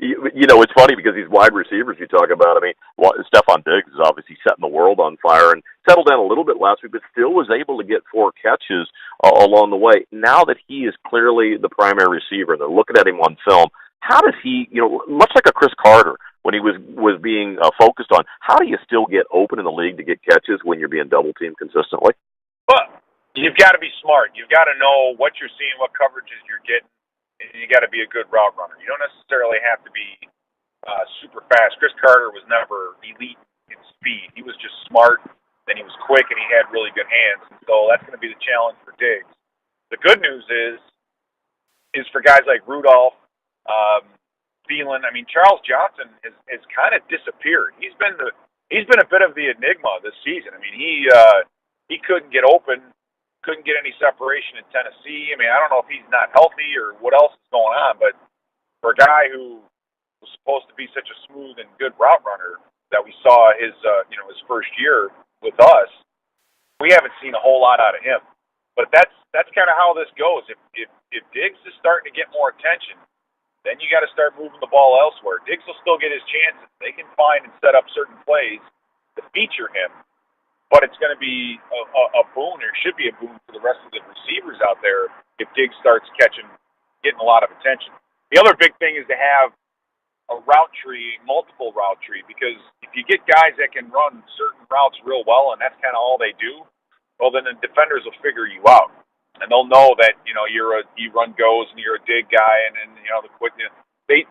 It's funny because these wide receivers you talk about, I mean, Stefon Diggs is obviously setting the world on fire and settled down a little bit last week, but still was able to get 4 catches along the way. Now that he is clearly the primary receiver, they're looking at him on film, how does he, much like a Chris Carter when he was being focused on, how do you still get open in the league to get catches when you're being double-teamed consistently? Well, you've got to be smart. You've got to know what you're seeing, what coverages you're getting. You got to be a good route runner. You don't necessarily have to be super fast. Chris Carter was never elite in speed. He was just smart, and he was quick, and he had really good hands. And so that's going to be the challenge for Diggs. The good news is for guys like Rudolph, Thielen. I mean, Charles Johnson has kind of disappeared. He's been a bit of the enigma this season. I mean, he couldn't get open. Couldn't get any separation in Tennessee. I mean, I don't know if he's not healthy or what else is going on, but for a guy who was supposed to be such a smooth and good route runner that we saw his first year with us, we haven't seen a whole lot out of him. But that's kind of how this goes. If Diggs is starting to get more attention, then you got to start moving the ball elsewhere. Diggs will still get his chances. They can find and set up certain plays to feature him. But it's going to be a boon, or should be a boon for the rest of the receivers out there if Diggs starts getting a lot of attention. The other big thing is to have a route tree, multiple route tree, because if you get guys that can run certain routes real well, and that's kind of all they do, well, then the defenders will figure you out, and they'll know that you run goes and you're a dig guy, and the quickness. They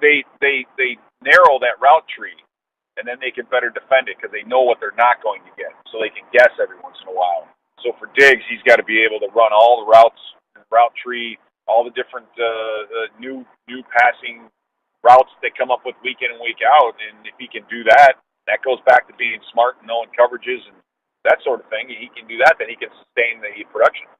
narrow that route tree. And then they can better defend it because they know what they're not going to get, so they can guess every once in a while. So for Diggs, he's got to be able to run all the routes, route tree, all the different new passing routes that come up with week in and week out. And if he can do that, that goes back to being smart and knowing coverages and that sort of thing. He can do that, then he can sustain the production.